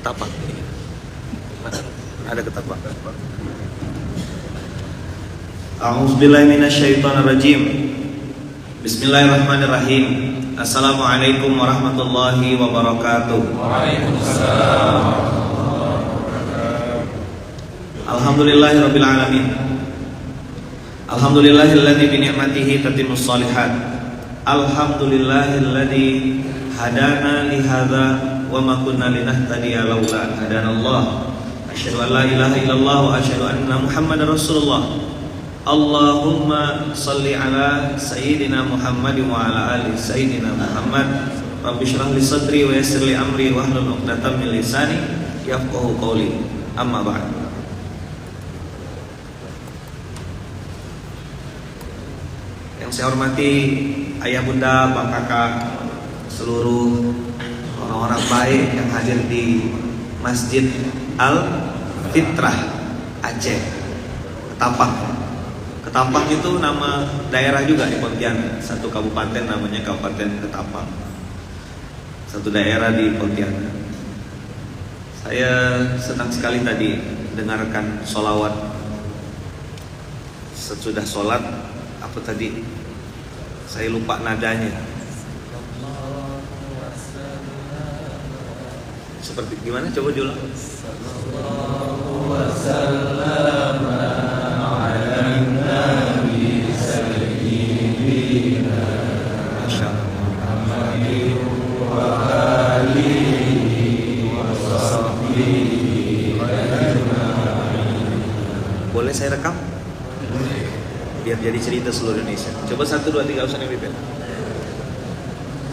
Ketapang. Mana? Ada ketapang. A'udzubillahi minasyaitonirrajim. Bismillahirrahmanirrahim. Assalamualaikum warahmatullahi wabarakatuh. Waalaikumsalam. Alhamdulillahirabbil alamin. Alhamdulillahilladzi bi ni'matihi tatimmus shalihat. Alhamdulillahilladzi hadana li hadza wa ma kunna linahtadiya laula an hadanallah. Asyhadu an la ilaha illallah wa asyhadu anna Muhammadar Rasulullah. Allahumma salli ala sayyidina Muhammad wa ala ali sayyidina Muhammad. Rabbi shrah li sadri wa yassir li amri wa hlul 'uqdatam min lisani yafqahu qawli. Amma ba'd. Yang saya hormati ayah bunda, bang kakak, seluruh orang-orang baik yang hadir di Masjid Al-Fitrah Aceh, Ketapang. Ketapang itu nama daerah juga di Pontianak. Satu kabupaten namanya Kabupaten Ketapang. Satu daerah di Pontianak. Saya senang sekali tadi dengarkan sholawat. Sesudah sholat, apa tadi? Saya lupa nadanya. Seperti gimana? Coba diulang. Boleh saya rekam? Biar jadi cerita seluruh Indonesia. Coba 1, 2, 3 usah yang bibir.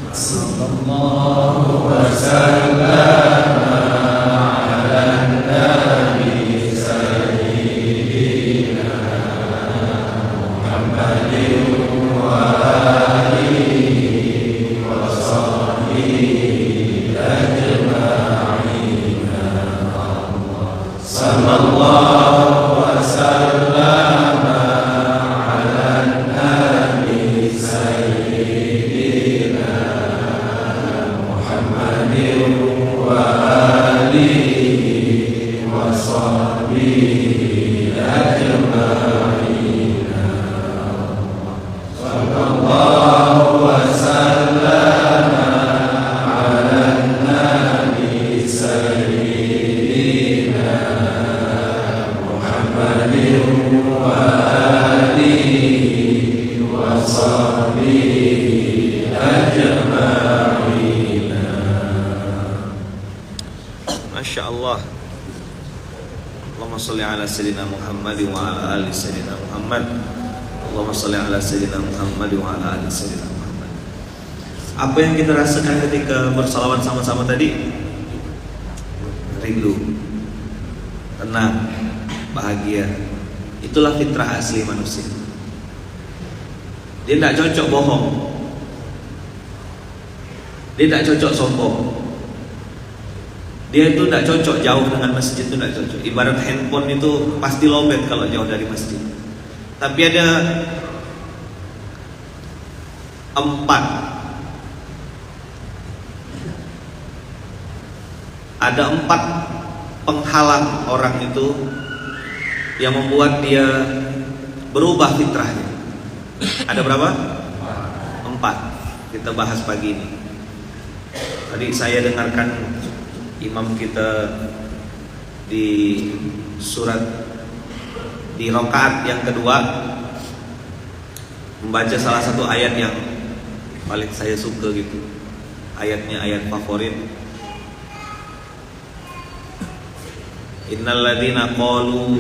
Sallallahu wasallam ala nabi sayyidina Muhammadin wa alihi wa sahbihi ajma'in. Sallallahu wasallam ala nabi sayyidina Muhammadin wa alihi wa sahbihi ajma'in. Sallallahu wasallam ala nabi sayyidina Muhammadin wa alihi wa sahbihi ajma'in. Masya Allah. Allahumma salli ala sayyidina Muhammad wa ala ali sayyidina Muhammad. Allahumma salli ala sayyidina Muhammad wa ala ali sayyidina Muhammad. Apa yang kita rasakan ketika bersalawat sama-sama tadi? Rindu, tenang, bahagia. Itulah fitrah asli manusia. Dia tidak cocok bohong. Dia tidak cocok sombong. Dia itu tidak cocok jauh dengan masjid, itu tidak cocok. Ibarat handphone itu pasti lowbat kalau jauh dari masjid. Tapi ada 4 penghalang orang itu yang membuat dia berubah fitrahnya. Ada berapa? 4. Kita bahas pagi ini. Tadi saya dengarkan imam kita di surat di rakaat yang kedua membaca salah satu ayat yang paling saya suka gitu. Ayatnya ayat favorit. Innal ladzina qalu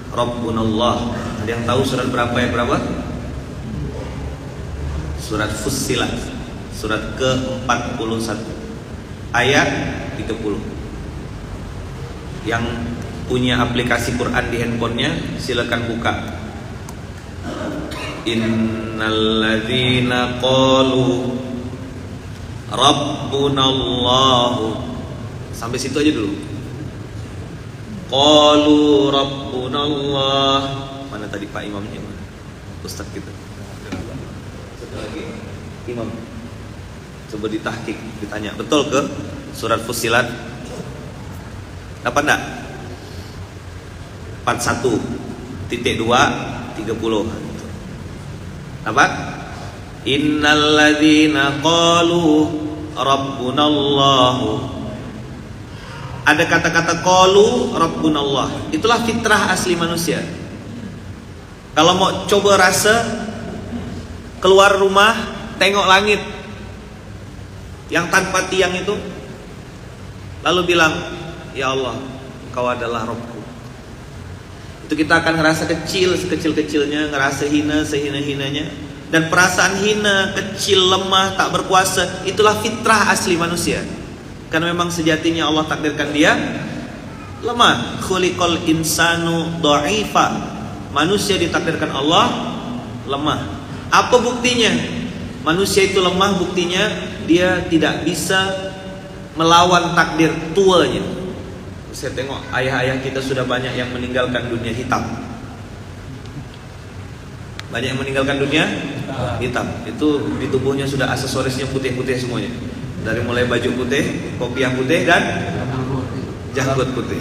rabbunallah. Ada yang tahu surat berapa ayat berapa? Surat Fussilat, surat ke-41 ayat 30. Yang punya aplikasi Quran di handphonenya silakan buka. Innal ladzina qalu rabbunallahu. Sampai situ aja dulu. Qalu rabbunallah. Mana tadi Pak Imamnya? Ustaz kita. Satu lagi. Imam. Coba ditahqiq, ditanya. Betul ke surat Fussilat? Dapat enggak? 41.230. Dapat? Innalladzina qalu rabbunallahu. Ada kata-kata qalu rabbunallah. Itulah fitrah asli manusia. Kalau mau coba rasa, keluar rumah, tengok langit yang tanpa tiang itu, lalu bilang, ya Allah, Kau adalah Rabbku. Itu kita akan ngerasa kecil sekecil-kecilnya, ngerasa hina sehina-hinanya. Dan perasaan hina, kecil, lemah, tak berkuasa, itulah fitrah asli manusia. Karena memang sejatinya Allah takdirkan dia lemah. Khuliqal insanu dha'ifa. Manusia ditakdirkan Allah lemah. Apa buktinya? Manusia itu lemah, buktinya dia tidak bisa melawan takdir tuanya. Saya tengok ayah-ayah kita sudah banyak yang meninggalkan dunia hitam. Banyak yang meninggalkan dunia hitam. Itu di tubuhnya sudah aksesorisnya putih-putih semuanya. Dari mulai baju putih, kopiah putih, dan janggut putih.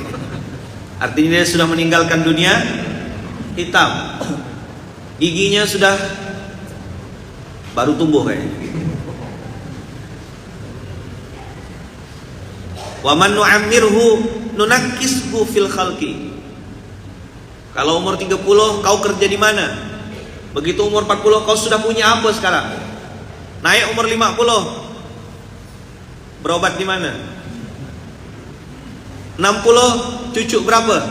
Artinya dia sudah meninggalkan dunia hitam. Giginya sudah baru tumbuh kayaknya. Wa man nu'ammirhu nunakkishu fil khalqi. Kalau umur 30 kau kerja di mana? Begitu umur 40 kau sudah punya apa sekarang? Naik umur 50 berobat di mana? 60 cucu berapa?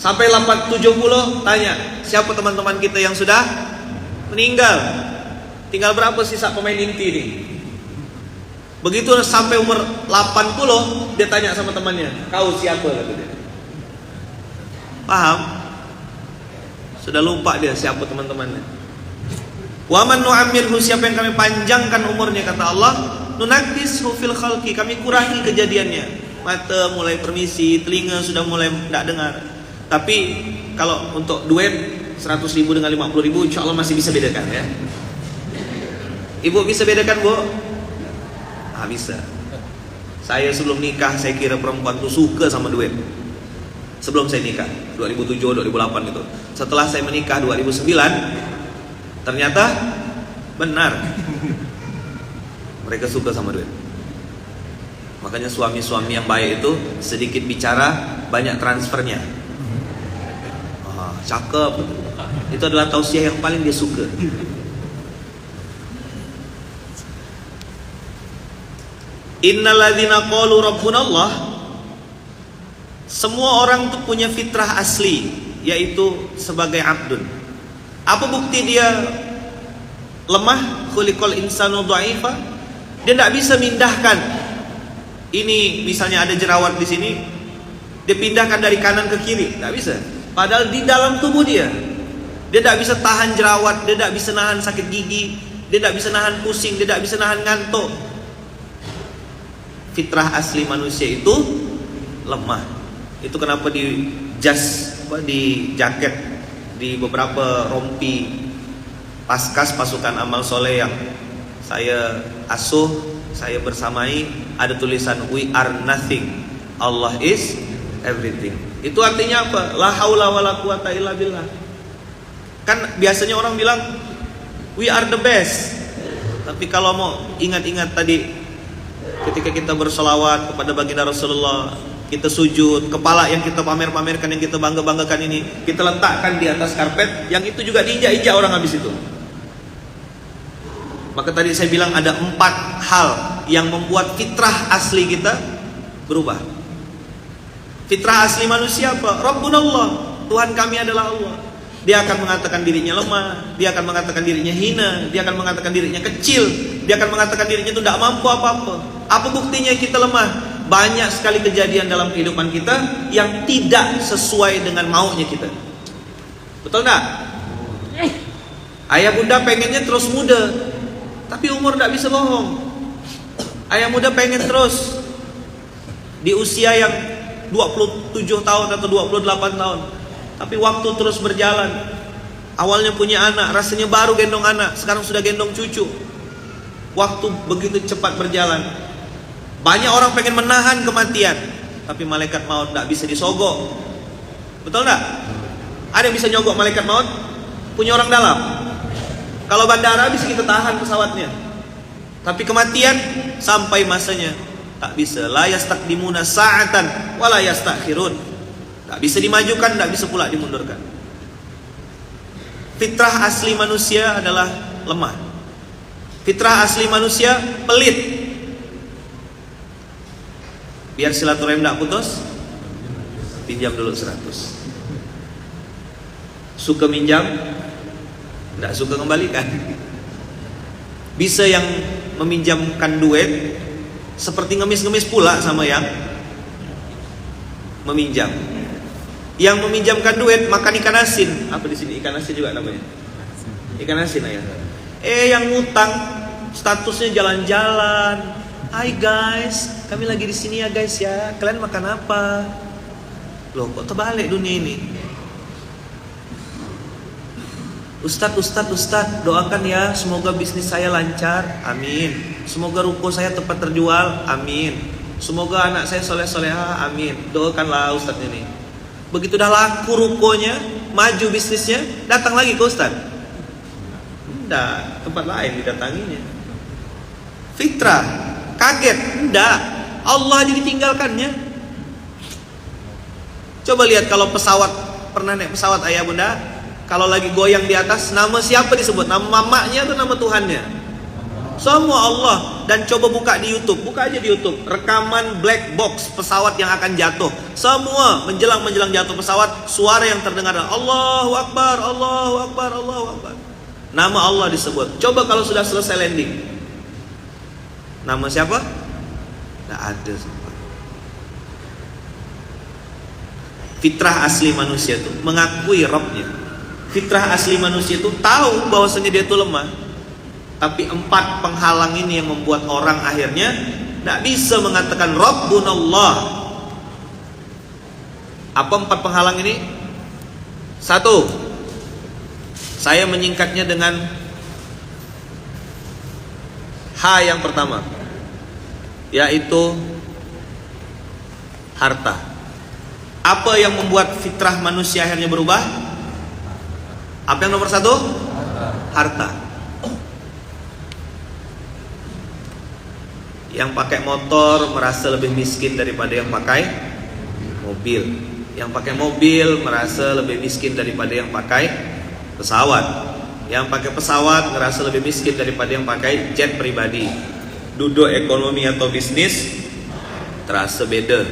Sampai 70 tanya, siapa teman-teman kita yang sudah meninggal? Tinggal berapa sisa pemain inti ini? Begitu sampai umur 80, dia tanya sama temannya, kau siapa? Kata dia. Paham? Sudah lupa dia siapa teman-temannya. Wa man nu'ammirhu, siapa yang kami panjangkan umurnya, kata Allah, nunakkishu fil khalqi, kami kurangi kejadiannya. Mata mulai permisi, telinga sudah mulai tidak dengar. Tapi kalau untuk duit 100.000 dengan 50.000, insya Allah masih bisa bedakan ya. Ibu bisa bedakan, Bu? Bisa. Saya sebelum nikah saya kira perempuan itu suka sama duit. Sebelum saya nikah 2007, 2008 gitu. Setelah saya menikah 2009, ternyata benar mereka suka sama duit. Makanya suami-suami yang baik itu sedikit bicara, banyak transfernya. Cakep. Itu adalah tausiah yang paling dia suka. Innalladzina qalu rabbunallah. Semua orang itu punya fitrah asli, yaitu sebagai abdun. Apa bukti dia lemah? Khuliqal insanu dha'ifa. Dia tidak bisa mindahkan. Ini misalnya ada jerawat di sini, dia pindahkan dari kanan ke kiri, tidak bisa. Padahal di dalam tubuh dia tidak bisa tahan jerawat, dia tidak bisa nahan sakit gigi, dia tidak bisa nahan pusing, dia tidak bisa nahan ngantuk. Fitrah asli manusia itu lemah. Itu kenapa di di jaket, di beberapa rompi paskas pasukan amal soleh yang saya asuh, saya bersamai, ada tulisan we are nothing, Allah is everything. Itu artinya apa? La haula wala quwata illa billah. Kan biasanya orang bilang we are the best. Tapi kalau mau ingat-ingat tadi ketika kita berselawat kepada baginda Rasulullah, kita sujud, kepala yang kita pamer-pamerkan, yang kita bangga-banggakan ini, kita letakkan di atas karpet, yang itu juga diinjak-injak orang habis itu. Maka tadi saya bilang ada 4 hal yang membuat fitrah asli kita berubah. Fitrah asli manusia apa? Rabbunallah, Tuhan kami adalah Allah. Dia akan mengatakan dirinya lemah, dia akan mengatakan dirinya hina, dia akan mengatakan dirinya kecil, dia akan mengatakan dirinya itu tidak mampu apa-apa. Apa buktinya kita lemah? Banyak sekali kejadian dalam kehidupan kita yang tidak sesuai dengan maunya kita. Betul enggak? Ayah bunda pengennya terus muda, tapi umur tidak bisa bohong. Ayah muda pengen terus di usia yang 27 tahun atau 28 tahun, tapi waktu terus berjalan. Awalnya punya anak, rasanya baru gendong anak, sekarang sudah gendong cucu. Waktu begitu cepat berjalan. Banyak orang pengen menahan kematian, tapi malaikat maut tidak bisa disogok. Betul tidak? Ada yang bisa nyogok malaikat maut? Punya orang dalam. Kalau bandara bisa kita tahan pesawatnya, tapi kematian sampai masanya tak bisa. La yastaqdimuna sa'atan wa la yastakhirun. Tak bisa dimajukan, tak bisa pula dimundurkan. Fitrah asli manusia adalah lemah. Fitrah asli manusia pelit. Biar silaturahim tak putus, pinjam dulu 100. Suka minjam, tidak suka kembalikan. Bisa yang meminjamkan duit seperti ngemis-ngemis pula sama yang meminjam. Yang meminjamkan duit makan ikan asin. Apa di sini ikan asin juga namanya? Ikan asin ayah. Yang ngutang statusnya jalan-jalan. Hai guys, kami lagi di sini ya guys ya. Kalian makan apa? Loh, kok terbalik dunia ini? Ustadz, doakan ya, semoga bisnis saya lancar, amin. Semoga ruko saya tepat terjual, amin. Semoga anak saya soleh-soleha, amin. Doakanlah Ustadz ini. Begitu dah laku rukonya, maju bisnisnya, datang lagi ke Ustadz. Enggak, tempat lain didatanginya. Fitrah, kaget, enggak. Allah jadi tinggalkannya. Coba lihat kalau pesawat, pernah naik pesawat ayah bunda, kalau lagi goyang di atas, nama siapa disebut? Nama mamanya atau nama Tuhannya? Semua Allah. Dan coba buka di YouTube, buka aja di YouTube, rekaman black box pesawat yang akan jatuh. Semua menjelang jatuh pesawat, suara yang terdengar adalah Allahu Akbar, Allahu Akbar, Allahu Akbar. Nama Allah disebut. Coba kalau sudah selesai landing, nama siapa? Tidak ada semua. Fitrah asli manusia itu mengakui Rabbnya. Fitrah asli manusia itu tahu bahwasanya dia itu lemah. Tapi 4 penghalang ini yang membuat orang akhirnya tidak bisa mengatakan Rabbunallah. Apa 4 penghalang ini? 1, saya menyingkatnya dengan H yang pertama, yaitu harta. Apa yang membuat fitrah manusia akhirnya berubah? Apa yang nomor 1? Harta. Yang pakai motor merasa lebih miskin daripada yang pakai mobil. Yang pakai mobil merasa lebih miskin daripada yang pakai pesawat. Yang pakai pesawat merasa lebih miskin daripada yang pakai jet pribadi. Duduk ekonomi atau bisnis terasa beda.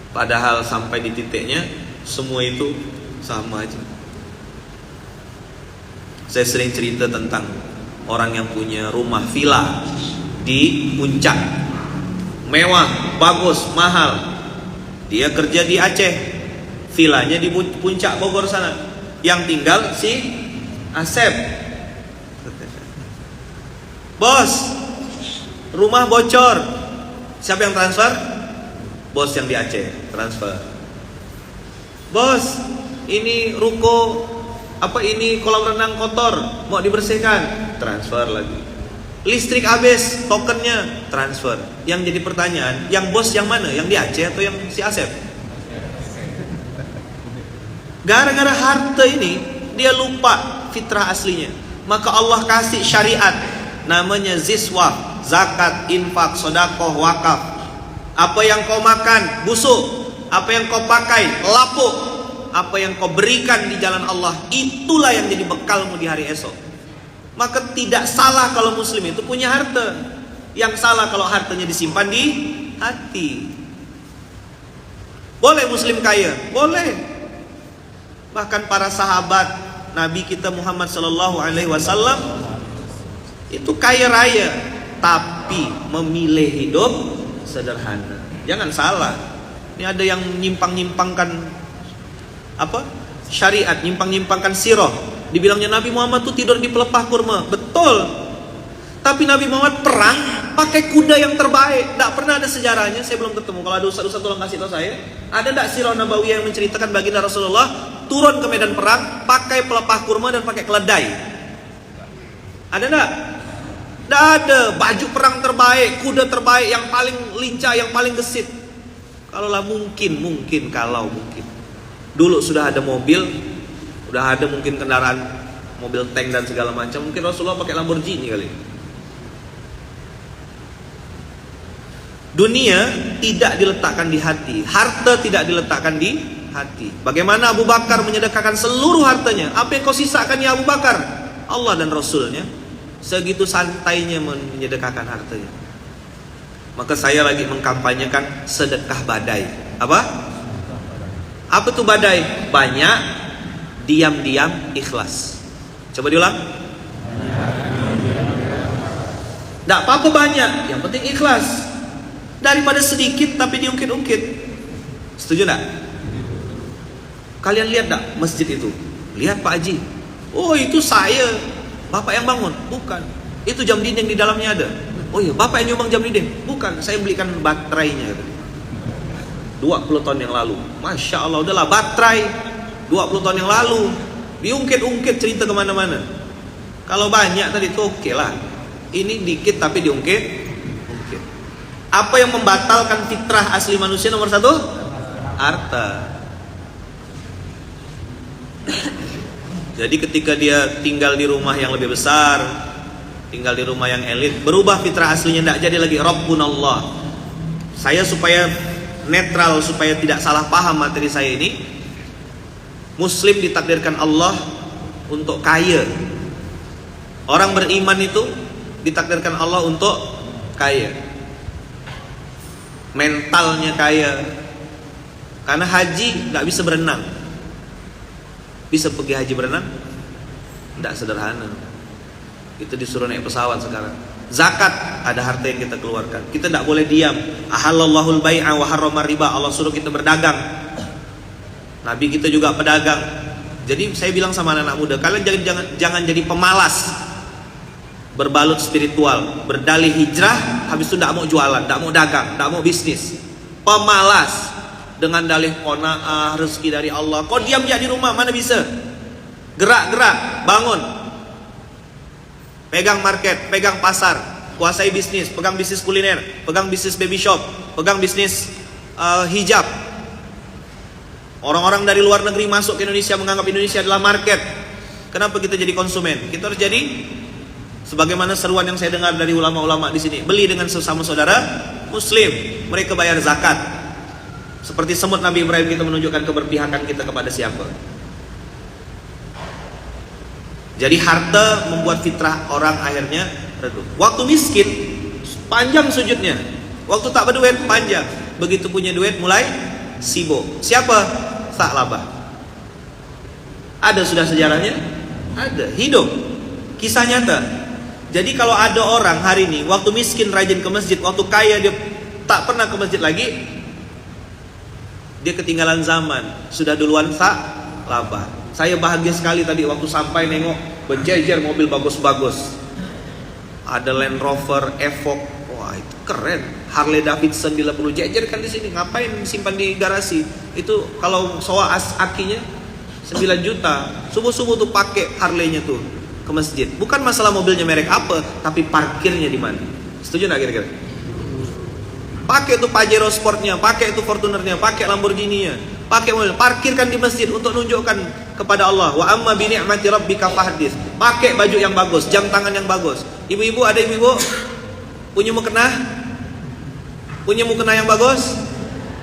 Padahal sampai di titiknya semua itu sama aja. Saya sering cerita tentang orang yang punya rumah villa di puncak, mewah, bagus, mahal. Dia kerja di Aceh, villanya di puncak Bogor sana. Yang tinggal si Asep. Bos, rumah bocor. Siapa yang transfer? Bos yang di Aceh transfer. Bos, ini ruko ini kolam renang kotor, mau dibersihkan, transfer lagi. Listrik habis, tokennya transfer. Yang jadi pertanyaan, yang bos yang mana? Yang di Aceh atau yang si Asep? Gara-gara harta ini dia lupa fitrah aslinya. Maka Allah kasih syariat namanya ziswah, zakat, infak, sedekah, wakaf. Apa yang kau makan busuk, apa yang kau pakai lapuk, apa yang kau berikan di jalan Allah, itulah yang jadi bekalmu di hari esok. Maka tidak salah kalau muslim itu punya harta. Yang salah kalau hartanya disimpan di hati. Boleh muslim kaya? Boleh. Bahkan para sahabat Nabi kita Muhammad SAW itu kaya raya, tapi memilih hidup sederhana. Jangan salah. Ini ada yang nyimpang-nyimpangkan syariat, nyimpang-nyimpangkan sirah. Dibilangnya Nabi Muhammad tuh tidur di pelepah kurma. Betul. Tapi Nabi Muhammad perang pakai kuda yang terbaik. Tidak pernah ada sejarahnya. Saya belum ketemu. Kalau ada ustaz-ustaz tolong kasih tahu saya. Ada tidak sirah Nabawiyah yang menceritakan baginda Rasulullah turun ke medan perang pakai pelepah kurma dan pakai keledai? Ada tidak? Tidak ada baju perang terbaik, kuda terbaik, yang paling lincah, yang paling gesit. Kalaulah mungkin. Dulu sudah ada mobil, sudah ada mungkin kendaraan, mobil tank dan segala macam. Mungkin Rasulullah pakai Lamborghini kali. Dunia tidak diletakkan di hati, harta tidak diletakkan di hati. Bagaimana Abu Bakar menyedekahkan seluruh hartanya? Apa yang kau sisakan ya Abu Bakar? Allah dan Rasulnya. Segitu santainya menyedekahkan hartanya. Maka saya lagi mengkampanyekan sedekah badai. Apa tuh badai? Banyak, diam-diam, ikhlas. Coba diulang. Tidak apa-apa banyak, yang penting ikhlas. Daripada sedikit tapi diungkit-ungkit. Setuju tidak? Kalian lihat tak masjid itu? Lihat Pak Haji. Oh itu saya, Bapak yang bangun? Bukan. Itu jam dinding di dalamnya ada. Oh iya, Bapak yang nyumbang jam dinding? Bukan, saya belikan baterainya 20 tahun yang lalu. Masya Allah, udahlah baterai 20 tahun yang lalu. Diungkit-ungkit cerita kemana-mana. Kalau banyak tadi itu oke lah. Ini dikit tapi diungkit. Apa yang membatalkan fitrah asli manusia nomor 1? Harta. Jadi ketika dia tinggal di rumah yang lebih besar, tinggal di rumah yang elit, berubah fitrah aslinya, tidak jadi lagi Rabbunallah. Saya supaya netral, supaya tidak salah paham materi saya ini, Muslim ditakdirkan Allah untuk kaya. Orang beriman itu ditakdirkan Allah untuk kaya, mentalnya kaya. Karena haji tidak bisa berenang. Bisa pergi haji berenang? Tidak sederhana. Itu disuruh naik pesawat sekarang. Zakat, ada harta yang kita keluarkan. Kita tidak boleh diam. Ahallallahul bai'a wa harrama riba. Allah suruh kita berdagang. Nabi kita juga pedagang. Jadi saya bilang sama anak-anak muda, kalian jangan jadi pemalas, berbalut spiritual, berdalih hijrah, habis itu tidak mau jualan, tidak mau dagang, tidak mau bisnis. Pemalas dengan dalih qanaah, rezeki dari Allah. Kau diam aja di rumah, mana bisa? Gerak-gerak, bangun. Pegang market, pegang pasar, kuasai bisnis, pegang bisnis kuliner, pegang bisnis baby shop, pegang bisnis hijab. Orang-orang dari luar negeri masuk ke Indonesia menganggap Indonesia adalah market. Kenapa kita jadi konsumen? Kita harus jadi sebagaimana seruan yang saya dengar dari ulama-ulama di sini, beli dengan sesama saudara Muslim, mereka bayar zakat. Seperti semut Nabi Ibrahim, kita menunjukkan keberpihakan kita kepada siapa. Jadi harta membuat fitrah orang akhirnya redup. Waktu miskin panjang sujudnya, waktu tak berduit panjang. Begitu punya duit mulai sibuk. Siapa? Sa'labah. Ada sudah sejarahnya? Ada, hidup, kisah nyata. Jadi kalau ada orang hari ini waktu miskin rajin ke masjid, waktu kaya dia tak pernah ke masjid lagi, dia ketinggalan zaman, sudah duluan Sa'labah. Saya bahagia sekali tadi waktu sampai nengok berjejer mobil bagus-bagus. Ada Land Rover Evoque, wah itu keren. Harley Davidson bila perlu jejer kan di sini. Ngapain simpan di garasi? Itu kalau soa akinya 9 juta. Subuh-subuh tuh pakai Harley-nya tuh ke masjid. Bukan masalah mobilnya merek apa, tapi parkirnya di mana. Setuju nggak kira-kira? Pakai tuh Pajero Sportnya, pakai tuh Fortunernya, pakai Lamborghini-nya, pakai mobil, parkirkan di masjid untuk menunjukkan kepada Allah. Wa amma bi ni'mati rabbika fahdits. Pakai baju yang bagus, jam tangan yang bagus. Ibu-ibu, ada ibu-ibu punya mukena? Punya mukena yang bagus?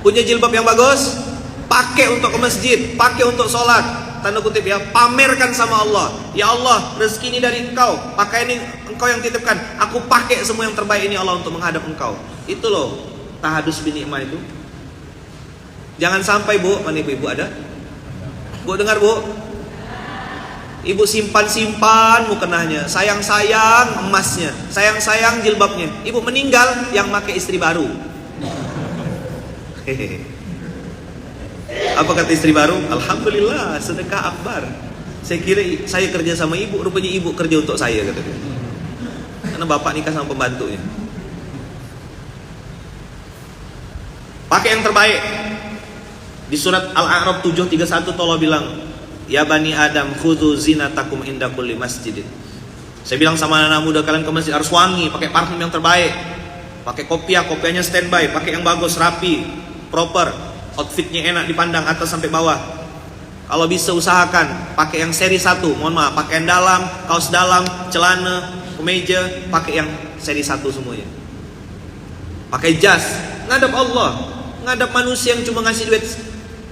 Punya jilbab yang bagus? Pakai untuk ke masjid, pakai untuk sholat. Tanda kutip ya, pamerkan sama Allah. Ya Allah, rezeki ini dari Engkau, pakai ini Engkau yang titipkan. Aku pakai semua yang terbaik ini Allah untuk menghadap Engkau. Itu loh tahadus binikmah itu. Jangan sampai bu, mana ibu-ibu ada? Bu dengar bu? Ibu simpan-simpan mukenahnya, sayang-sayang emasnya, sayang-sayang jilbabnya. Ibu meninggal yang pakai istri baru. Apa kata istri baru? Alhamdulillah, sedekah akbar. Saya kira saya kerja sama ibu, rupanya ibu kerja untuk saya, kata dia. Karena bapak nikah sama pembantunya. Pakai yang terbaik. Di surat Al-A'raf 7:31 Allah bilang, ya bani Adam khudhu zinatakum inda kulli masjidin. Saya bilang sama anak muda kalian ke masjid harus wangi, pakai parfum yang terbaik, pakai kopiahnya standby, pakai yang bagus, rapi, proper, outfitnya enak dipandang atas sampai bawah. Kalau bisa usahakan pakai yang seri 1, mohon maaf, pakaian dalam, kaos dalam, celana, kemeja, pakai yang seri 1 semuanya. Pakai jas, ngadap Allah, ngadap manusia yang cuma ngasih duit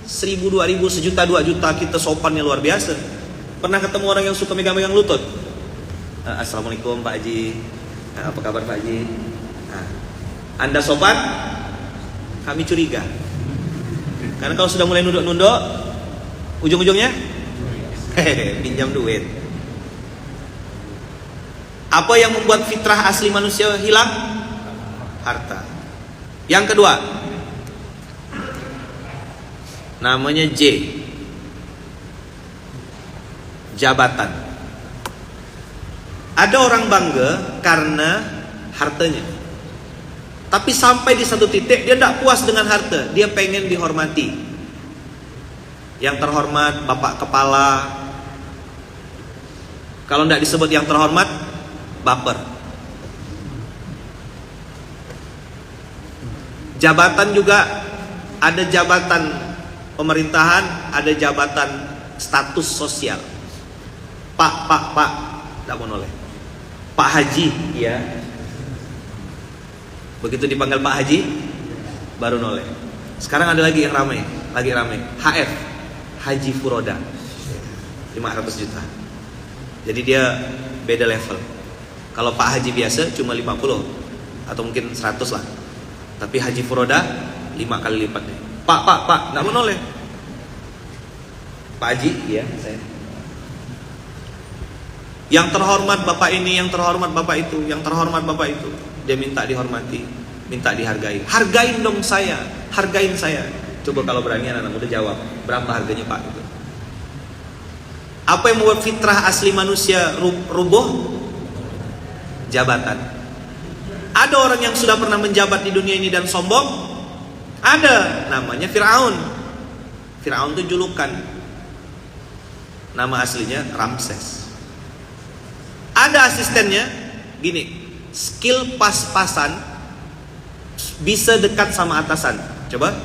1.000, 2.000, sejuta, 2 juta, kita sopannya luar biasa. Pernah ketemu orang yang suka megang-megang lutut? Assalamualaikum Pak Haji, apa kabar Pak Haji? Anda sopan? Kami curiga. Karena kalau sudah mulai nunduk-nunduk, ujung-ujungnya pinjam duit. Apa yang membuat fitrah asli manusia hilang? Harta. Yang kedua, namanya J, jabatan. Ada orang bangga karena hartanya, tapi sampai di satu titik dia tidak puas dengan harta, dia pengen dihormati. Yang terhormat bapak kepala, kalau tidak disebut yang terhormat, baper. Jabatan juga ada, jabatan pemerintahan, ada jabatan status sosial. Pak, tidak mau noleh. Pak Haji, iya. Begitu dipanggil Pak Haji, baru noleh. Sekarang ada lagi yang ramai, HF, Haji Furoda, 500 juta. Jadi dia beda level. Kalau Pak Haji biasa cuma 50 atau mungkin 100 lah. Tapi Haji Furoda 5 kali lipatnya. Pak, nggak mau noleh. Pak Haji, iya saya. Yang terhormat bapak ini, yang terhormat bapak itu, yang terhormat bapak itu. Dia minta dihormati, minta dihargai. Hargain dong saya, hargain saya. Coba kalau berani anak muda jawab, berapa harganya Pak? Apa yang membuat fitrah asli manusia rubuh? Jabatan. Ada orang yang sudah pernah menjabat di dunia ini dan sombong? Ada, namanya Fir'aun. Fir'aun itu julukan, nama aslinya Ramses. Ada asistennya, gini, skill pas-pasan, bisa dekat sama atasan. Coba,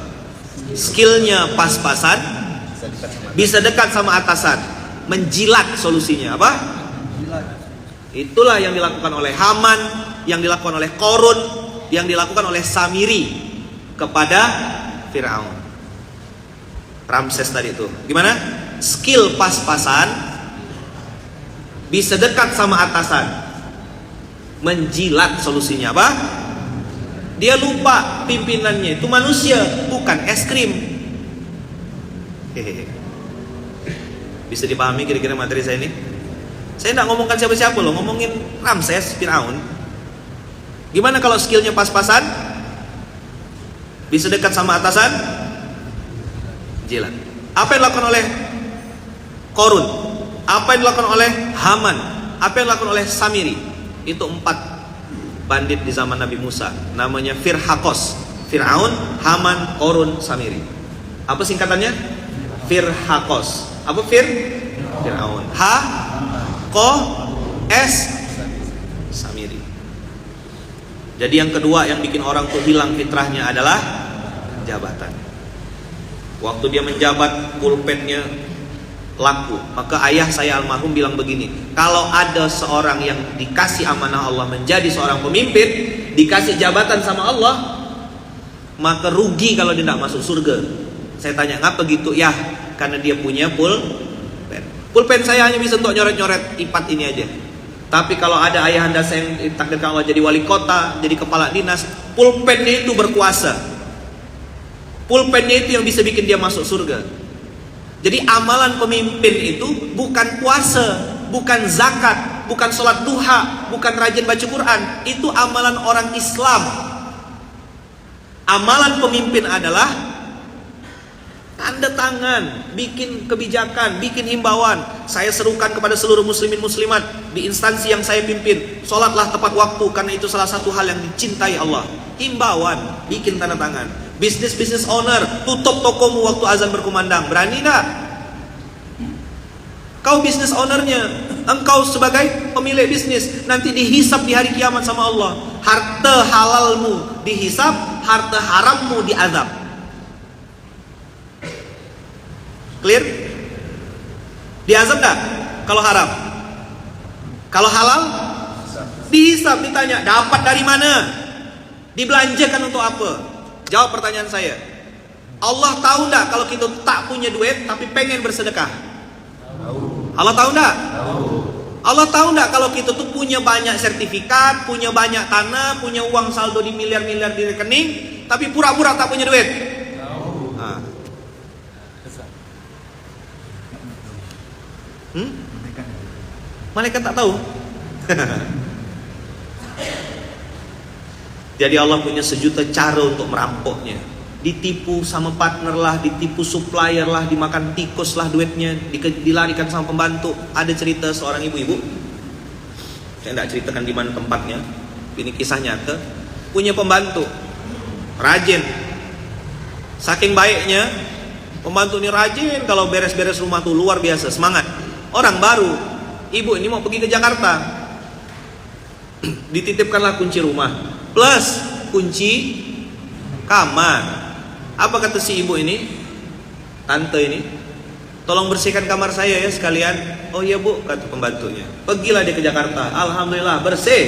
skillnya pas-pasan, bisa dekat sama atasan, menjilat solusinya. Apa? Itulah yang dilakukan oleh Haman, yang dilakukan oleh Korun, yang dilakukan oleh Samiri kepada Fir'aun. Ramses tadi itu, gimana? Skill pas-pasan, bisa dekat sama atasan, menjilat solusinya. Apa? Dia lupa pimpinannya itu manusia, bukan es krim. Bisa dipahami kira-kira materi saya ini? Saya tidak ngomongkan siapa-siapa loh, ngomongin Ramses, Fir'aun. Gimana kalau skillnya pas-pasan, bisa dekat sama atasan, jilat. Apa yang dilakukan oleh Korun? Apa yang dilakukan oleh Haman? Apa yang dilakukan oleh Samiri? Itu 4 bandit di zaman Nabi Musa. Namanya Firhakos. Fir'aun, Haman, Korun, Samiri. Apa singkatannya? Firhakos. Apa Fir'aun. Samiri. Jadi yang kedua yang bikin orang tuh hilang fitrahnya adalah jabatan. Waktu dia menjabat, pulpennya laku. Maka ayah saya almarhum bilang begini, kalau ada seorang yang dikasih amanah Allah menjadi seorang pemimpin, dikasih jabatan sama Allah, maka rugi kalau dia tidak masuk surga. Saya tanya, ngapa gitu? Ya, karena dia punya pulpen. Pulpen saya hanya bisa untuk nyoret-nyoret ipat ini aja. Tapi kalau ada ayahanda saya yang ditakdirkan Allah jadi wali kota, jadi kepala dinas, pulpennya itu berkuasa. Pulpennya itu yang bisa bikin dia masuk surga. Jadi amalan pemimpin itu bukan puasa, bukan zakat, bukan sholat duha, bukan rajin baca Quran. Itu amalan orang Islam. Amalan pemimpin adalah tanda tangan, bikin kebijakan, bikin himbauan. Saya serukan kepada seluruh muslimin muslimat di instansi yang saya pimpin, sholatlah tepat waktu karena itu salah satu hal yang dicintai Allah. Himbauan, bikin tanda tangan. Business owner, tutup tokomu waktu azan berkumandang. Berani tak? Kau business ownernya, engkau sebagai pemilik bisnis nanti dihisap di hari kiamat sama Allah. Harta halalmu dihisap, harta harammu diazab. Clear? Diazab enggak kalau haram? Kalau halal dihisap, ditanya dapat dari mana, dibelanjakan untuk apa? Jawab pertanyaan saya. Allah tahu enggak kalau kita tak punya duit tapi pengen bersedekah? Allah tahu enggak? Allah tahu enggak kalau kita tuh punya banyak sertifikat, punya banyak tanah, punya uang saldo di miliar-miliar di rekening, tapi pura-pura tak punya duit? Nah. Malaikat tak tahu. Jadi Allah punya sejuta cara untuk merampoknya. Ditipu sama partner lah, ditipu supplier lah, dimakan tikus lah duitnya, dilarikan sama pembantu. Ada cerita seorang ibu-ibu, saya tidak ceritakan di mana tempatnya, ini kisah nyata. Punya pembantu rajin, saking baiknya pembantu ini rajin, kalau beres-beres rumah tuh luar biasa semangat. Orang baru, ibu ini mau pergi ke Jakarta, dititipkanlah kunci rumah plus kunci kamar. Apa kata si ibu ini, tante ini, tolong bersihkan kamar saya ya sekalian. Oh iya bu, kata pembantunya. Pergilah dia ke Jakarta, alhamdulillah bersih.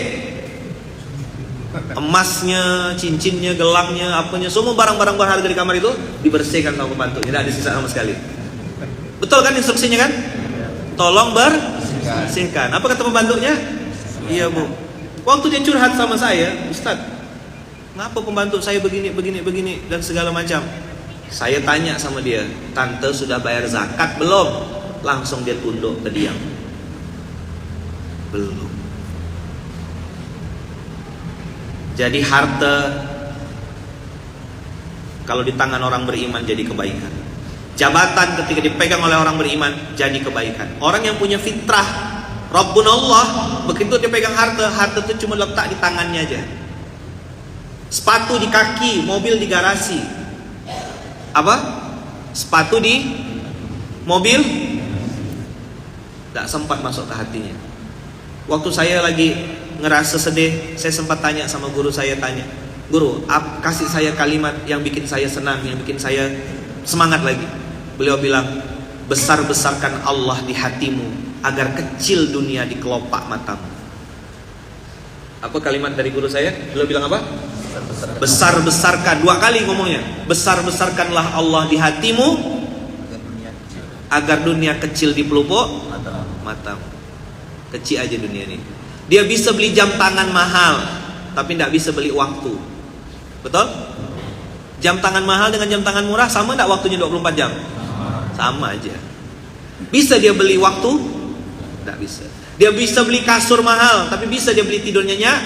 Emasnya, cincinnya, gelangnya, apanya, semua barang-barang berharga di kamar itu dibersihkan sama pembantunya, tidak ada sisa sama sekali. Betul kan instruksinya kan? Tolong bersihkan. Apa kata pembantunya? Iya bu. Waktu dia curhat sama saya, Ustaz, kenapa pembantu saya begini dan segala macam. Saya tanya sama dia, tante sudah bayar zakat belum? Langsung dia tunduk terdiam. Belum. Jadi harta kalau di tangan orang beriman jadi kebaikan. Jabatan ketika dipegang oleh orang beriman jadi kebaikan. Orang yang punya fitrah Rabbunallah, begitu dia pegang harta itu cuma letak di tangannya aja. Sepatu di kaki, mobil di garasi. Apa? Sepatu di mobil tak sempat masuk ke hatinya. Waktu saya lagi ngerasa sedih, saya sempat tanya sama guru saya, guru, kasih saya kalimat yang bikin saya senang, yang bikin saya semangat lagi. Beliau bilang, besar-besarkan Allah di hatimu agar kecil dunia di kelopak matamu. Apa kalimat dari guru saya? Beliau bilang apa? Besar-besarkan, 2 kali ngomongnya. Besar-besarkanlah Allah di hatimu agar dunia kecil di pelupuk matamu. Kecil aja dunia ini. Dia bisa beli jam tangan mahal, tapi tidak bisa beli waktu. Betul? Jam tangan mahal dengan jam tangan murah sama tidak waktunya 24 jam? Sama aja. Bisa dia beli waktu? Tidak bisa. Dia bisa beli kasur mahal, tapi bisa dia beli tidur nyenyak?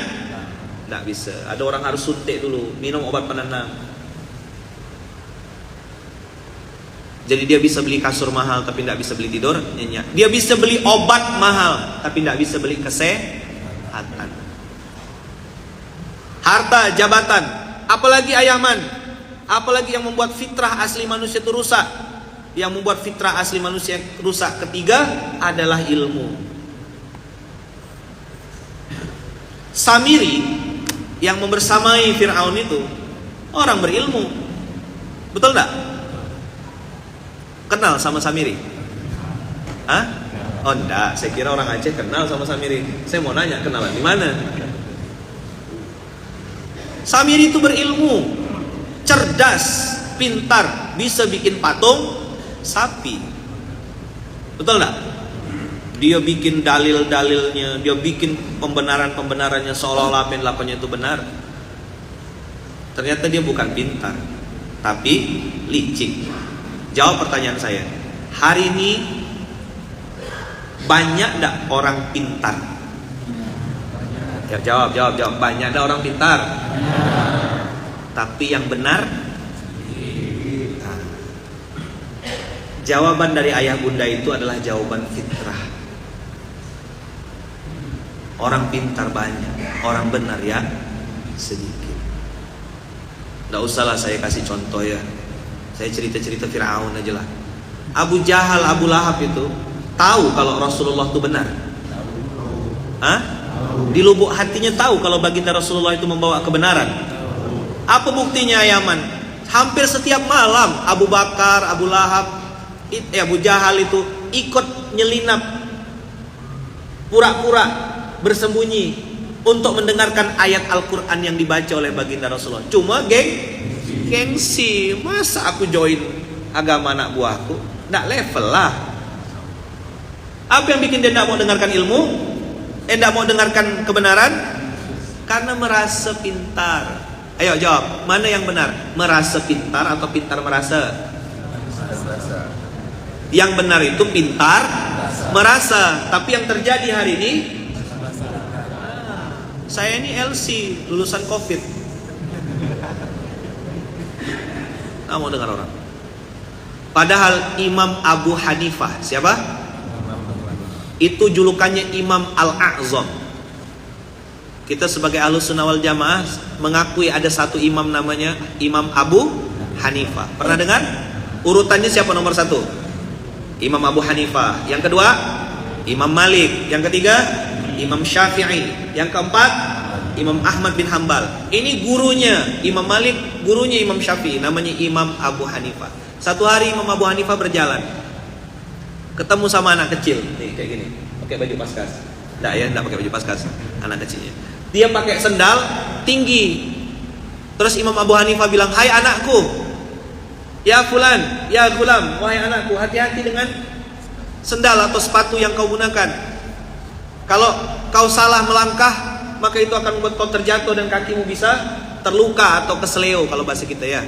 Tidak bisa. Ada orang harus suntik dulu, minum obat penenang. Jadi dia bisa beli kasur mahal, tapi tidak bisa beli tidur nyenyak. Dia bisa beli obat mahal, tapi tidak bisa beli kesehatan. Harta, jabatan, apalagi ayaman, apalagi yang membuat fitrah asli manusia itu rusak. Yang membuat fitrah asli manusia rusak ketiga adalah ilmu. Samiri yang membersamai Fir'aun itu orang berilmu. Betul enggak? Kenal sama Samiri? Hah? Oh enggak, saya kira orang Aceh kenal sama Samiri. Saya mau nanya, kenalan di mana? Samiri itu berilmu, cerdas, pintar, bisa bikin patung sapi. Betul enggak? Dia bikin dalil-dalilnya, dia bikin pembenaran-pembenarannya seolah-olah apa yang dilakukannya itu benar. Ternyata dia bukan pintar, tapi licik. Jawab pertanyaan saya. Hari ini banyak enggak orang pintar? Ya, jawab. Banyak enggak orang pintar? Tapi yang benar? Jawaban dari ayah bunda itu adalah jawaban fitrah. Orang pintar banyak, orang benar ya sedikit. Tidak usahlah saya kasih contoh ya. Saya cerita-cerita Fir'aun aja lah. Abu Jahal, Abu Lahab itu tahu kalau Rasulullah itu benar. Hah? Di lubuk hatinya tahu kalau baginda Rasulullah itu membawa kebenaran. Apa buktinya Yaman? Hampir setiap malam Abu Bakar, Abu Lahab, Abu Jahal itu ikut nyelinap, pura-pura bersembunyi untuk mendengarkan ayat Al-Quran yang dibaca oleh baginda Rasulullah. Cuma gengsi, masa aku join agama anak buahku? Nggak level lah. Apa yang bikin dia nggak mau dengarkan ilmu? Nggak mau dengarkan kebenaran? Karena merasa pintar. Ayo jawab, mana yang benar? Merasa pintar atau pintar merasa? Yang benar itu pintar merasa. Tapi yang terjadi hari ini, saya ini LC, lulusan COVID. Nggak mau dengar orang. Padahal Imam Abu Hanifah, siapa? Itu julukannya Imam Al-A'zam. Kita sebagai Ahlus Sunnah wal Jamaah mengakui ada satu imam namanya Imam Abu Hanifah. Pernah dengar? Urutannya siapa nomor satu? Imam Abu Hanifah. Yang kedua, Imam Malik. Yang ketiga, Imam Syafi'i. Yang keempat, Imam Ahmad bin Hambal. Ini gurunya Imam Malik, gurunya Imam Syafi'i, namanya Imam Abu Hanifah. Satu hari Imam Abu Hanifah berjalan, ketemu sama anak kecil, nih kayak gini, pakai baju paskas. Nggak ya, nggak pakai baju paskas, anak kecilnya. Dia pakai sendal tinggi. Terus Imam Abu Hanifah bilang, "Hai anakku, ya fulan, ya gulam, wahai anakku, hati-hati dengan sendal atau sepatu yang kau gunakan. Kalau kau salah melangkah, maka itu akan membuat kau terjatuh dan kakimu bisa terluka atau keseleo kalau bahasa kita ya."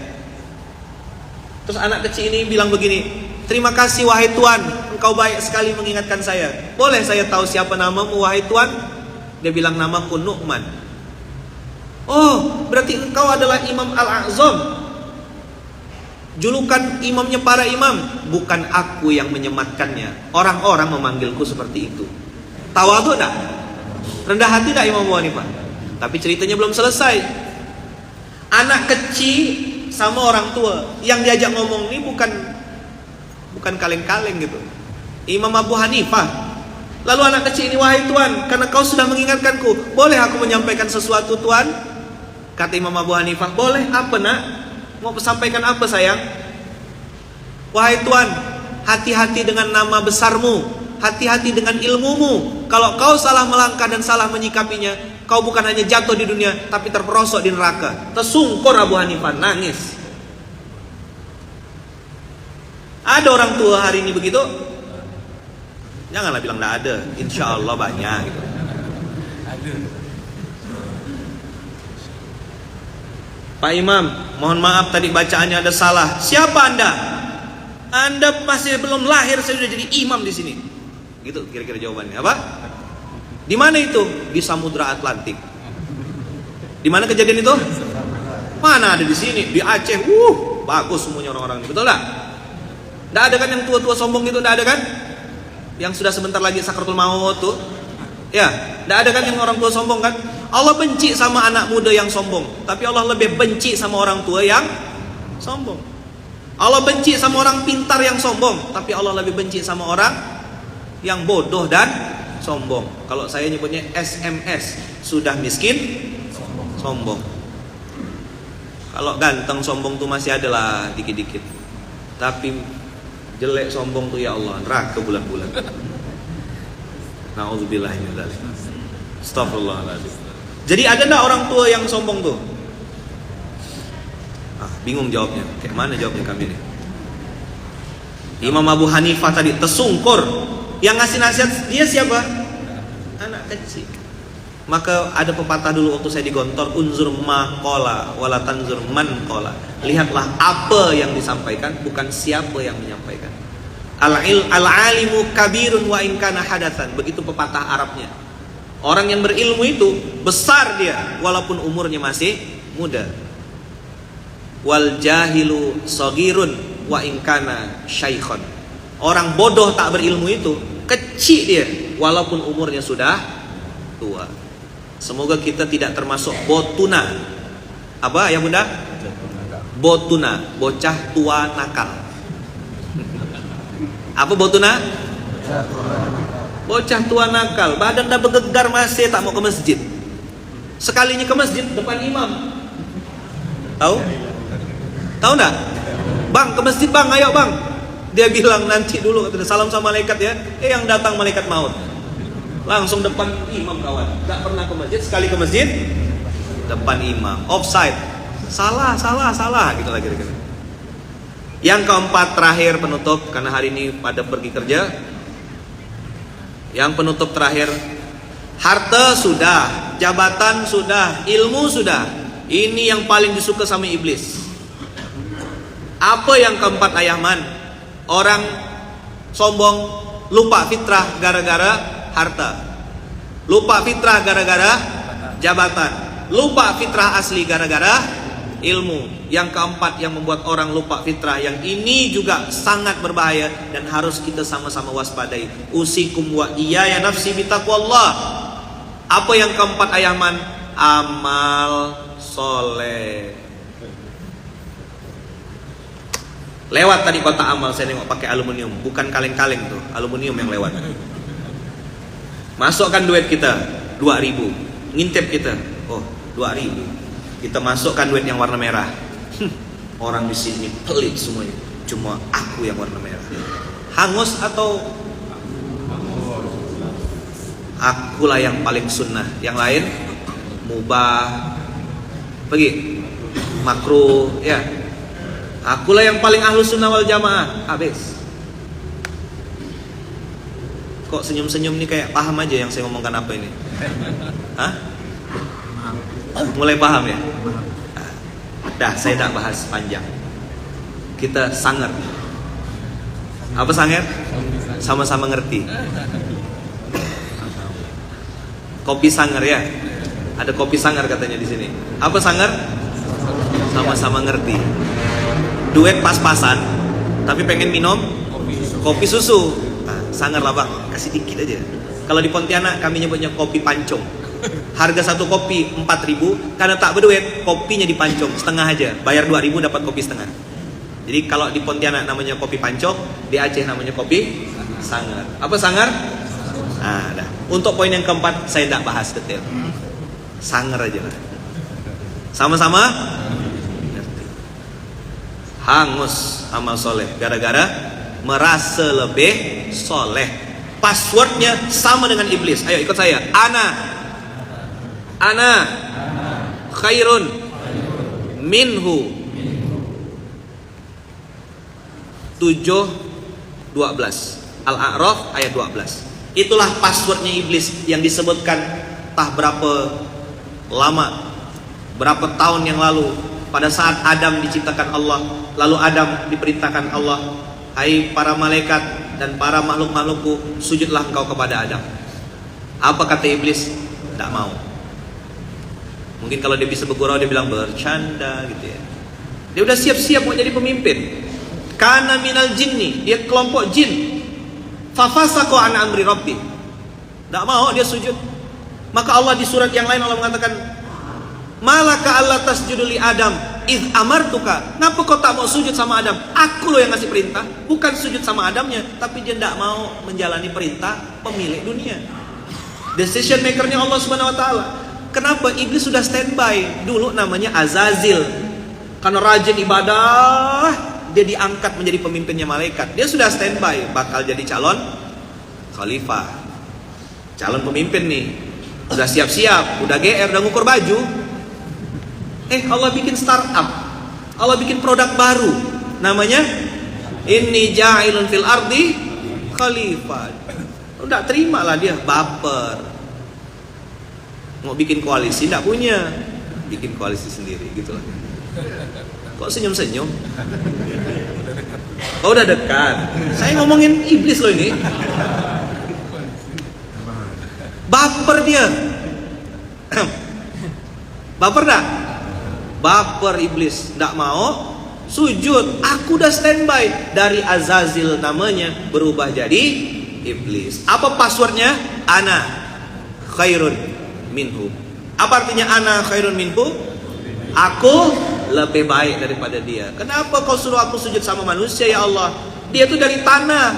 Terus anak kecil ini bilang begini, "Terima kasih wahai Tuan, engkau baik sekali mengingatkan saya. Boleh saya tahu siapa namamu wahai Tuan?" Dia bilang, "Namaku Nu'man." "Oh, berarti engkau adalah Imam Al-A'zam, julukan imamnya para imam." "Bukan aku yang menyematkannya, orang-orang memanggilku seperti itu." Tawadhu enggak? Rendah hati enggak Imam Abu Hanifah? Tapi ceritanya belum selesai. Anak kecil sama orang tua yang diajak ngomong ini bukan kaleng-kaleng gitu. Imam Abu Hanifah. Lalu anak kecil ini, "Wahai Tuan, karena kau sudah mengingatkanku, boleh aku menyampaikan sesuatu Tuan?" Kata Imam Abu Hanifah, "Boleh, apa nak? Mau sampaikan apa sayang?" "Wahai Tuan, hati-hati dengan nama besarmu, hati-hati dengan ilmumu. Kalau kau salah melangkah dan salah menyikapinya, kau bukan hanya jatuh di dunia, tapi terperosok di neraka." Tersungkur Abu Hanifah, nangis. Ada orang tua hari ini begitu? Janganlah bilang tidak ada, insya Allah banyak gitu. "Pak Imam, mohon maaf tadi bacaannya ada salah. Siapa Anda? Anda masih belum lahir, saya sudah jadi imam di sini." Gitu kira-kira jawabannya. Apa? Di mana itu? Di Samudra Atlantik. Di mana kejadian itu? Mana ada di sini? Di Aceh. Bagus semuanya orang-orang ini. Betul tak? Tidak ada kan yang tua-tua sombong gitu? Tidak ada kan? Yang sudah sebentar lagi sakratul maut tuh. Ya, tidak ada kan yang orang tua sombong kan? Allah benci sama anak muda yang sombong, tapi Allah lebih benci sama orang tua yang sombong. Allah benci sama orang pintar yang sombong, tapi Allah lebih benci sama orang yang bodoh dan sombong. Kalau saya nyebutnya SMS, sudah miskin sombong. Kalau ganteng sombong tuh masih ada lah dikit-dikit, tapi jelek sombong tuh ya Allah, neraka bulan-bulan. Nauzubillah min dzalik. Astagfirullahaladzim. Jadi ada enggak orang tua yang sombong tuh? Bingung jawabnya. Kayak mana jawabnya kami nih? Imam Abu Hanifah tadi tersungkur. Yang ngasih nasihat dia siapa? Anak kecil. Maka ada pepatah dulu waktu saya di Gontor, "Unzur ma qala wala tanzur man qala." Lihatlah apa yang disampaikan, bukan siapa yang menyampaikan. Al-alimu kabirun wa in kana hadatsan. Begitu pepatah Arabnya. Orang yang berilmu itu besar dia walaupun umurnya masih muda. Wal jahilu saghirun wa in kana syaikhon. Orang bodoh tak berilmu itu kecil dia walaupun umurnya sudah tua. Semoga kita tidak termasuk botuna. Apa ya Bunda? Botuna, bocah tua nakal. Apa botuna? Bocah tua nakal, badan dah bergegar masih tak mau ke masjid. Sekalinya ke masjid depan imam. Tahu? Tahu enggak? Bang, ke masjid bang, ayo bang. Dia bilang nanti dulu, salam sama malaikat ya. Yang datang malaikat maut. Langsung depan imam kawan. Enggak pernah ke masjid, sekali ke masjid depan imam. Offside. Salah gitu lagi kira-kira. Yang keempat terakhir penutup, karena hari ini pada pergi kerja. Yang penutup terakhir, harta sudah, jabatan sudah, ilmu sudah. Ini yang paling disuka sama iblis. Apa yang keempat Ayahman? Orang sombong, lupa fitrah gara-gara harta, lupa fitrah gara-gara jabatan, lupa fitrah asli gara-gara ilmu. Yang keempat yang membuat orang lupa fitrah, yang ini juga sangat berbahaya dan harus kita sama-sama waspadai. Usikum wa iyaya nafsi bitaqwallah. Apa yang keempat Ayahman? Amal soleh. Lewat tadi kotak amal, saya nengok pakai aluminium, bukan kaleng-kaleng tuh, aluminium yang lewat. Masukkan duit kita 2.000, ngintip kita, oh 2.000. Kita masukkan duit yang warna merah. Orang di sini pelit semuanya, cuma aku yang warna merah. Hangus atau akulah yang paling sunnah, yang lain mubah, pergi makruh, ya. Akulah yang paling ahlus sunnah wal jamaah, habis. Kok senyum-senyum nih kayak paham aja yang saya ngomongkan apa ini? Hah? Mulai paham ya? Dah, saya tak bahas panjang. Kita sanger. Apa sanger? Sama-sama ngerti. Kopi sanger ya. Ada kopi sanger katanya di sini. Apa sanger? Sama-sama ngerti. Duet pas-pasan, tapi pengen minum kopi susu. Nah, sanger lah bang, kasih dikit aja. Kalau di Pontianak kami nyebutnya kopi pancong. Harga satu kopi 4.000, karena tak berduit, kopinya dipancong setengah aja. Bayar 2.000 dapat kopi setengah. Jadi kalau di Pontianak namanya kopi pancong, di Aceh namanya kopi sanger. Apa sanger? Nah, dah. Untuk poin yang keempat saya tidak bahas detail. Sanger aja lah. Sama-sama hangus amal soleh gara-gara merasa lebih soleh. Passwordnya sama dengan iblis. Ayo ikut saya. Ana khairun minhu. 7:12 Al-A'raf ayat 12. Itulah passwordnya iblis yang disebutkan berapa lama, berapa tahun yang lalu, pada saat Adam diciptakan Allah. Lalu Adam diperintahkan Allah, hai para malaikat dan para makhluk-makhlukku, sujudlah engkau kepada Adam. Apa kata iblis? Tidak mau. Mungkin kalau dia bisa bergurau, dia bilang bercanda gitu ya. Dia udah siap-siap mau jadi pemimpin. Kana minal jinni, dia kelompok jin. Fafasaqu an amri rabbi. Tak mau dia sujud. Maka Allah di surat yang lain Allah mengatakan, malaka alla tasjudu li Adam id amartuka. Kenapa kau tak mau sujud sama Adam? Aku loh yang ngasih perintah, bukan sujud sama Adamnya. Tapi dia tidak mau menjalani perintah pemilik dunia, decision makernya Allah Subhanahu wa taala. Kenapa? Iblis sudah standby. Dulu namanya Azazil, karena rajin ibadah, dia diangkat menjadi pemimpinnya malaikat. Dia sudah standby, bakal jadi calon khalifah, calon pemimpin nih. Udah siap-siap, udah GR, udah ngukur baju. Allah bikin startup, Allah bikin produk baru, namanya inni ja'ilun fil ardi khalifah. Udah terima lah dia, baper. Mau bikin koalisi, tidak punya, bikin koalisi sendiri gitu lah. Kok senyum-senyum? Oh udah dekat. Saya ngomongin iblis loh ini. Baper dia. Baper dah. Baper iblis, tidak mau sujud. Aku udah standby. Dari Azazil namanya berubah jadi iblis. Apa passwordnya? Ana khairun minhu. Apa artinya ana khairun minhu? Aku lebih baik daripada dia. Kenapa kau suruh aku sujud sama manusia ya Allah? Dia itu dari tanah.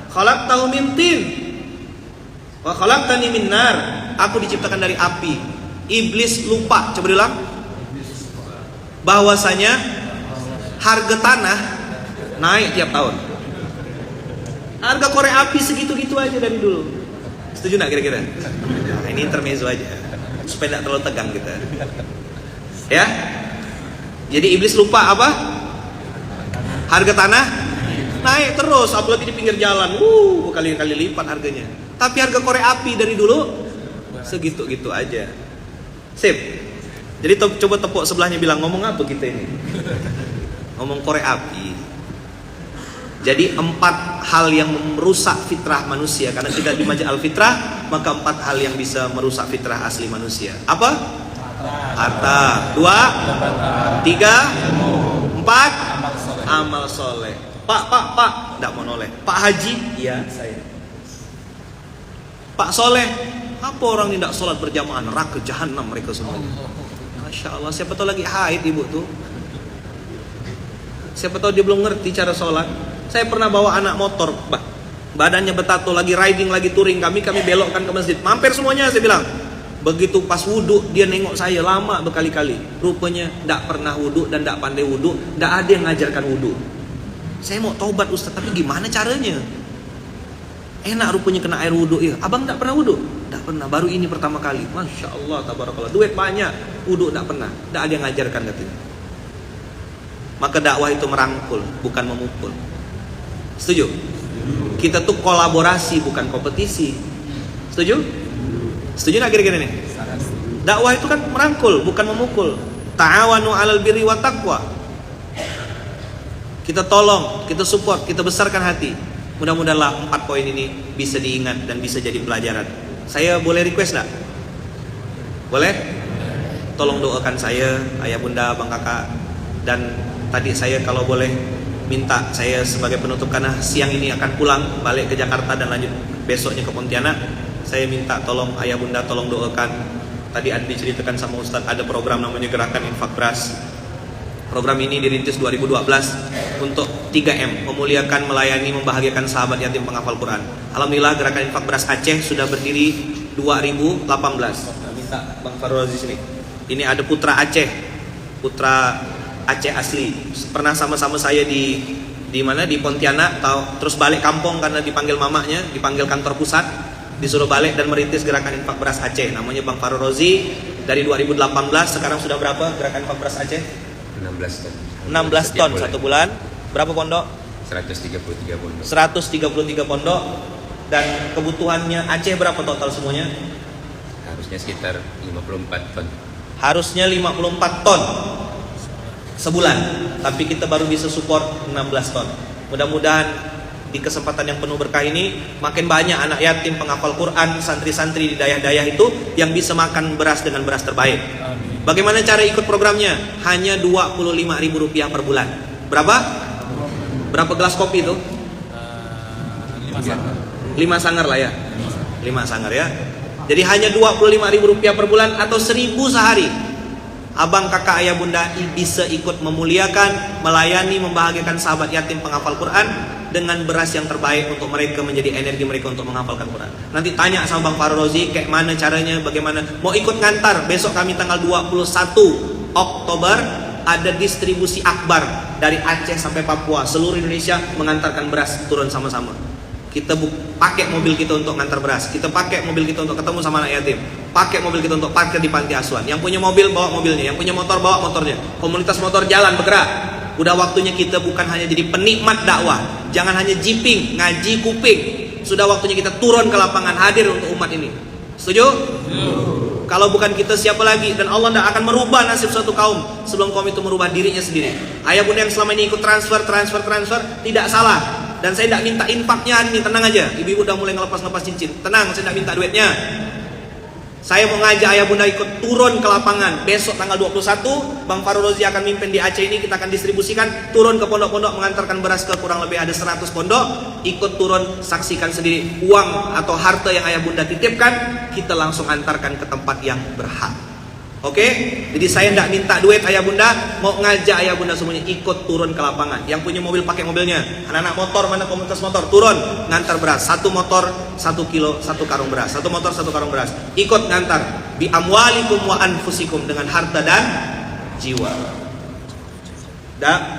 Khalaqtahu min tin. Wa khalaqtani min nar, aku diciptakan dari api. Iblis lupa, coba diulang, bahwasanya harga tanah naik tiap tahun. Harga korek api segitu-gitu aja dari dulu. Setuju nggak kira-kira? Nah, ini intermezzo aja supaya tidak terlalu tegang kita. Ya. Jadi iblis lupa apa? Harga tanah naik terus, apalagi di pinggir jalan. Kali-kali lipat harganya. Tapi harga korek api dari dulu segitu-gitu aja. Sip. Jadi coba tepuk sebelahnya, bilang, ngomong apa kita ini? Ngomong korek api. Jadi 4 hal yang merusak fitrah manusia, karena tidak dimaja al-fitrah, maka 4 hal yang bisa merusak fitrah asli manusia. Apa? Harta. 2, 3, 4, amal soleh. Pak, tidak mau noleh. Pak Haji, iya saya. Pak Soleh, apa orang tidak sholat berjamaah, neraka jahanam mereka semuanya. Masya Allah, siapa tahu lagi haid ibu tuh. Siapa tahu dia belum ngerti cara sholat. Saya pernah bawa anak motor, badannya bertato, lagi riding, lagi touring, kami belokkan ke masjid, mampir semuanya, saya bilang. Begitu pas wudhu, dia nengok saya lama berkali-kali. Rupanya tidak pernah wudhu dan tidak pandai wudhu, tidak ada yang ngajarkan wudhu. Saya mau taubat Ustaz, tapi gimana caranya? Enak rupanya kena air wudhu. Ya, abang tidak pernah wudhu? Tidak pernah, baru ini pertama kali. Masya Allah, tabarakallah, duit banyak, wudhu tidak pernah, tidak ada yang ngajarkan katanya. Maka dakwah itu merangkul, bukan memukul. Setuju? Kita tuh kolaborasi, bukan kompetisi. Setuju? Setuju nggak kira-kira nih? Dakwah itu kan merangkul, bukan memukul. Ta'awanu 'alal birri wa taqwa. Kita tolong, kita support, kita besarkan hati. Mudah-mudahan 4 poin ini bisa diingat dan bisa jadi pelajaran. Saya boleh request nggak? Boleh? Tolong doakan saya, ayah bunda, bang kakak. Dan tadi saya kalau boleh minta, saya sebagai penutup, karena siang ini akan pulang balik ke Jakarta dan lanjut besoknya ke Pontianak. Saya minta tolong ayah bunda, tolong doakan. Tadi ada diceritakan sama Ustadz, ada program namanya Gerakan Infak Beras. Program ini dirintis 2012 untuk 3M, memuliakan, melayani, membahagiakan sahabat yatim penghafal Quran. Alhamdulillah Gerakan Infak Beras Aceh sudah berdiri 2018. Minta Bang Farul di sini. Ini ada putra Aceh, putra Aceh asli. Pernah sama-sama saya di mana, di Pontianak, terus balik kampung karena dipanggil mamanya, dipanggil kantor pusat, disuruh balik dan merintis Gerakan Infak Beras Aceh. Namanya Bang Farul Rozi. Dari 2018 sekarang sudah berapa Gerakan Infak Beras Aceh? 16 ton. 16 ton satu bulan. Berapa pondok? 133 pondok. 133 pondok. Dan kebutuhannya Aceh berapa total semuanya? Harusnya sekitar 54 ton. Harusnya 54 ton sebulan, tapi kita baru bisa support 16 ton. Mudah-mudahan di kesempatan yang penuh berkah ini makin banyak anak yatim penghafal Quran, santri-santri di daerah-daerah itu yang bisa makan beras dengan beras terbaik. Amin. Bagaimana cara ikut programnya? Hanya Rp25.000 per bulan. Berapa gelas kopi itu? 5 sangar lah ya. 5 sangar ya. Jadi hanya Rp25.000 per bulan atau 1.000 sehari. Abang, kakak, ayah, bunda bisa ikut memuliakan, melayani, membahagiakan sahabat yatim penghafal Quran dengan beras yang terbaik untuk mereka, menjadi energi mereka untuk menghafalkan Quran. Nanti tanya sama Bang Farul Rozi, kayak mana caranya, bagaimana. Mau ikut ngantar, besok kami tanggal 21 Oktober ada distribusi akbar dari Aceh sampai Papua, seluruh Indonesia mengantarkan beras turun sama-sama. Kita pakai mobil kita untuk ngantar beras, kita pakai mobil kita untuk ketemu sama anak yatim, pakai mobil kita untuk parkir di panti asuhan. Yang punya mobil bawa mobilnya, yang punya motor bawa motornya. Komunitas motor jalan bergerak. Udah waktunya kita bukan hanya jadi penikmat dakwah, jangan hanya jiping, ngaji kuping. Sudah waktunya kita turun ke lapangan, hadir untuk umat ini. Setuju? Kalau bukan kita siapa lagi? Dan Allah tidak akan merubah nasib suatu kaum sebelum kaum itu merubah dirinya sendiri. Ayah bunda yang selama ini ikut transfer tidak salah. Dan saya tidak minta infaknya hari ini, tenang aja. Ibu-ibu udah mulai ngelepas-ngelepas cincin. Tenang, saya tidak minta duitnya. Saya mau ngajak ayah bunda ikut turun ke lapangan. Besok tanggal 21 Bang Farul Rozi akan mimpin di Aceh ini. Kita akan distribusikan, turun ke pondok-pondok, mengantarkan beras ke kurang lebih ada 100 pondok. Ikut turun, saksikan sendiri. Uang atau harta yang ayah bunda titipkan, kita langsung antarkan ke tempat yang berhak. Oke, jadi saya tidak minta duit ayah bunda, mau ngajak ayah bunda semuanya ikut turun ke lapangan. Yang punya mobil pakai mobilnya, anak-anak motor mana komunitas motor turun ngantar beras. Satu motor 1 kilo 1 karung beras, satu motor 1 karung beras. Ikut ngantar bi amwalikum wa anfusikum dengan harta dan jiwa.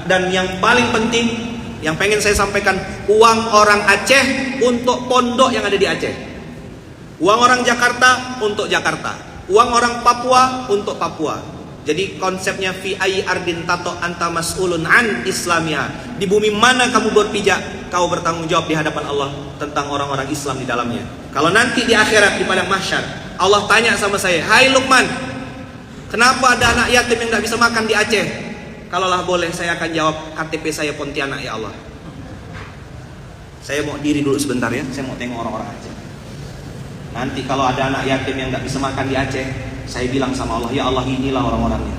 Dan yang paling penting yang pengen saya sampaikan, uang orang Aceh untuk pondok yang ada di Aceh. Uang orang Jakarta untuk Jakarta. Uang orang Papua untuk Papua. Jadi konsepnya fi ayyi ardin tato anta mas'ulun an islamia. Di bumi mana kamu berpijak, kau bertanggung jawab di hadapan Allah tentang orang-orang Islam di dalamnya. Kalau nanti di akhirat di padang mahsyar, Allah tanya sama saya, "Hai Lukman, kenapa ada anak yatim yang tidak bisa makan di Aceh?" Kalaulah boleh saya akan jawab, KTP saya Pontianak ya Allah. Saya mau diri dulu sebentar ya, saya mau tengok orang-orang Aceh. Nanti kalau ada anak yatim yang nggak bisa makan di Aceh, saya bilang sama Allah, ya Allah inilah orang-orangnya.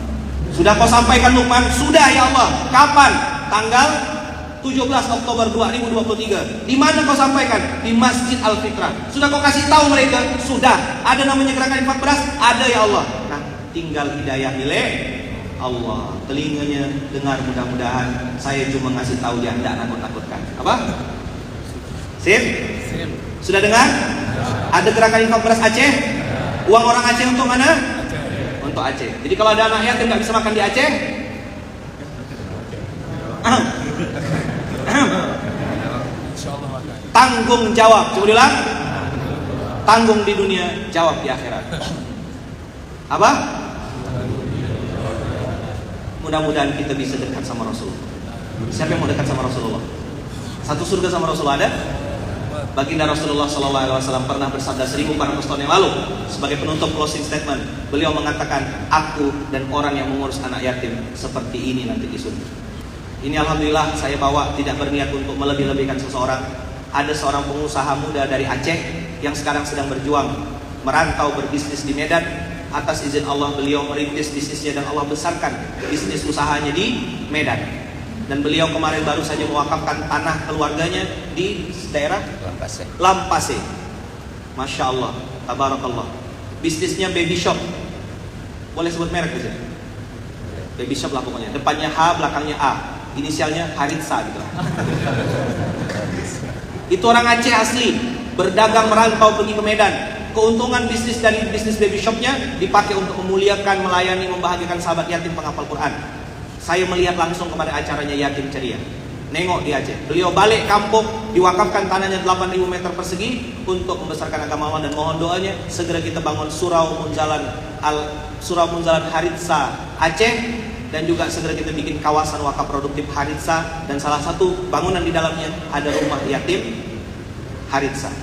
Sudah kau sampaikan Lukman? Sudah ya Allah. Kapan? Tanggal 17 Oktober 2023. Di mana kau sampaikan? Di Masjid Al-Fitrah. Sudah kau kasih tahu mereka? Sudah. Ada namanya gerakan infak beras? Ada ya Allah. Nah, tinggal hidayah milik Allah. Telinganya dengar, mudah-mudahan saya cuma ngasih tahu dia, tidak nakut-nakutkan. Apa? Sip? Sudah dengar? Ada gerakan infak beras Aceh? Uang orang Aceh untuk mana? Untuk Aceh. Jadi kalau ada anak yatim nggak bisa makan di Aceh, tanggung jawab. Coba bilang, tanggung di dunia, jawab di akhirat. Apa? Mudah-mudahan kita bisa dekat sama Rasulullah. Siapa yang mau dekat sama Rasulullah? Satu surga sama Rasulullah ada? Baginda Rasulullah SAW pernah bersabda 1400 tahun yang lalu sebagai penutup closing statement. Beliau mengatakan, aku dan orang yang mengurus anak yatim seperti ini nanti di surga. Ini alhamdulillah saya bawa tidak berniat untuk melebih-lebihkan seseorang. Ada seorang pengusaha muda dari Aceh yang sekarang sedang berjuang merantau berbisnis di Medan. Atas izin Allah beliau merintis bisnisnya dan Allah besarkan bisnis usahanya di Medan. Dan beliau kemarin baru saja mewakafkan tanah keluarganya di daerah Lampase. Masya Allah, tabarakallah. Bisnisnya baby shop. Boleh sebut merek di sini? Baby shop lah pokoknya. Depannya H, belakangnya A. Inisialnya Haritsa gitu. Itu orang Aceh asli, berdagang merantau pergi ke Medan. Keuntungan bisnis dari bisnis baby shopnya dipakai untuk memuliakan, melayani, membahagiakan sahabat yatim penghafal Quran. Saya melihat langsung kemarin acaranya Yatim Ceria. Nengok di Aceh. Beliau balik kampung, diwakafkan tanahnya 8.000 meter persegi untuk membesarkan agama Allah, dan mohon doanya segera kita bangun Surau Munzalan Haritsa Aceh, dan juga segera kita bikin kawasan wakaf produktif Haritsa, dan salah satu bangunan di dalamnya ada rumah yatim Haritsa.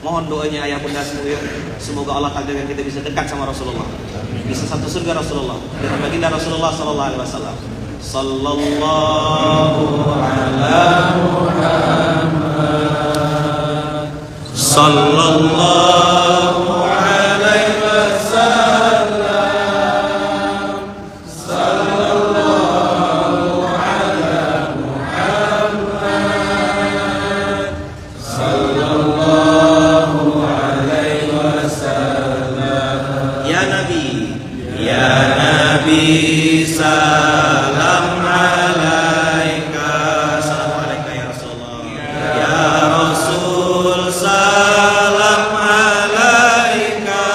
Mohon doanya ayah bunda semuanya, semoga Allah takdirkan kita bisa dekat sama Rasulullah, bisa satu surga Rasulullah dengan baginda Rasulullah sallallahu alaihi wasallam. Sallallahu ala Muhammad, sallallahu alaihi wasallam, sallallahu ala Muhammad, sallallahu alaihi wasallam. Ya Nabi, ya Nabi, salam alaika. Salam alaika ya Rasulullah. Ya Rasul, salam alaika.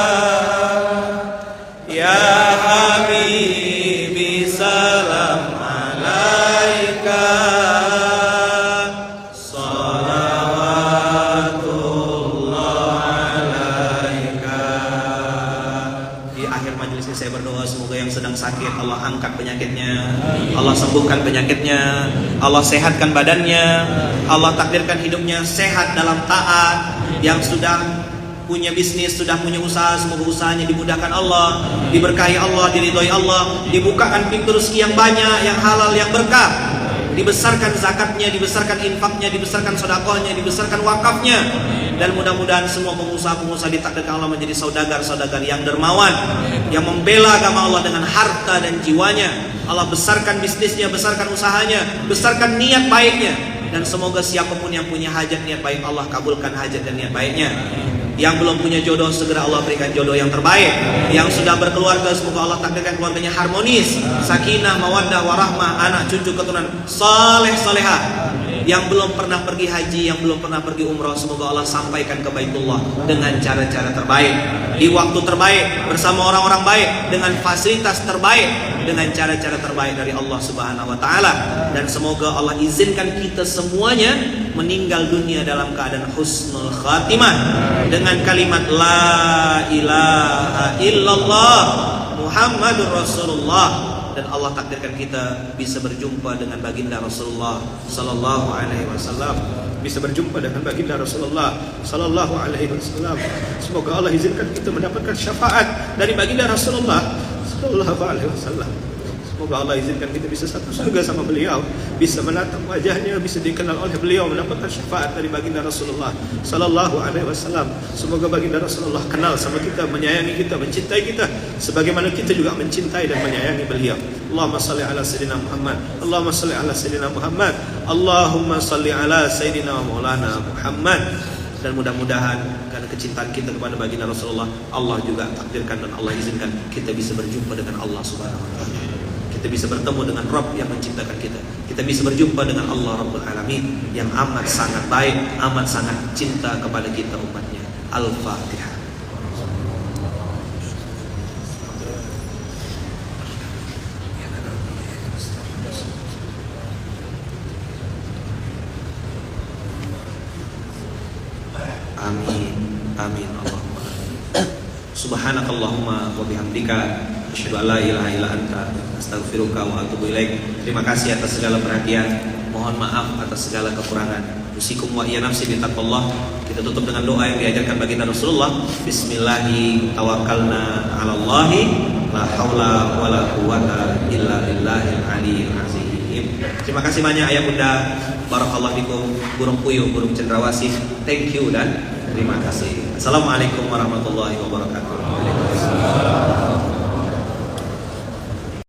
Ya Habibi, salam alaika. Salawatullah alaika. Di akhir majelis ini saya berdoa semoga yang sedang sakit Allah angkat penyakitnya, Allah sembuhkan penyakitnya, Allah sehatkan badannya, Allah takdirkan hidupnya sehat dalam taat. Yang sudah punya bisnis, sudah punya usaha, semoga usahanya dimudahkan Allah, diberkahi Allah, diridhoi Allah, dibukakan pintu rezeki yang banyak, yang halal, yang berkah, dibesarkan zakatnya, dibesarkan infaknya, dibesarkan sedekahnya, dibesarkan wakafnya. Dan mudah-mudahan semua pengusaha-pengusaha ditakdirkan Allah menjadi saudagar-saudagar yang dermawan, yang membela agama Allah dengan harta dan jiwanya. Allah besarkan bisnisnya, besarkan usahanya, besarkan niat baiknya. Dan semoga siapapun yang punya hajat niat baik, Allah kabulkan hajat dan niat baiknya. Yang belum punya jodoh, segera Allah berikan jodoh yang terbaik. Yang sudah berkeluarga, semoga Allah takdirkan keluarganya harmonis, sakinah, mawaddah, warahmah, anak cucu keturunan saleh salehah. Yang belum pernah pergi haji, yang belum pernah pergi umrah, semoga Allah sampaikan ke Baitullah dengan cara-cara terbaik, di waktu terbaik, bersama orang-orang baik, dengan fasilitas terbaik, dengan cara-cara terbaik dari Allah Subhanahu wa taala. Dan semoga Allah izinkan kita semuanya meninggal dunia dalam keadaan husnul khatimah dengan kalimat la ilaha illallah Muhammadur Rasulullah. Dan Allah takdirkan kita bisa berjumpa dengan baginda Rasulullah sallallahu alaihi wasallam, bisa berjumpa dengan baginda Rasulullah sallallahu alaihi wasallam. Semoga Allah izinkan kita mendapatkan syafaat dari baginda Rasulullah sallallahu alaihi wasallam. Semoga Allah izinkan kita bisa satu surga sama beliau, bisa menatap wajahnya, bisa dikenal oleh beliau, mendapatkan syafaat dari baginda Rasulullah sallallahu alaihi wasallam. Semoga baginda Rasulullah kenal sama kita, menyayangi kita, mencintai kita sebagaimana kita juga mencintai dan menyayangi beliau. Allahumma salli ala sayyidina Muhammad, Allahumma salli ala sayyidina Muhammad, Allahumma salli ala sayyidina maulana Muhammad. Dan mudah-mudahan karena kecintaan kita kepada baginda Rasulullah, Allah juga takdirkan dan Allah izinkan kita bisa berjumpa dengan Allah Subhanahu wa taala. Kita bisa bertemu dengan Rabb yang menciptakan kita. Kita bisa berjumpa dengan Allah Rabbul Alamin yang amat sangat baik, amat sangat cinta kepada kita umatnya. Al-Fatihah. Amin. Amin. Allahumma amin. Subhanakallahumma wa bihamdika asyhadu an la ilaha illa anta astaghfiruka wa atubu ilaik. Terima kasih atas segala perhatian. Mohon maaf atas segala kekurangan. Usikum wa iya nafsi bittaqwallah. Kita tutup dengan doa yang diajarkan baginda Rasulullah. Bismillahi tawakkalna 'alallahi la haula wala quwata illa billahil aliyyil azim. Terima kasih banyak ayah bunda. Barakallahu fikum. Burung puyuh, burung cendrawasih. Thank you dan terima kasih. Assalamualaikum warahmatullahi wabarakatuh.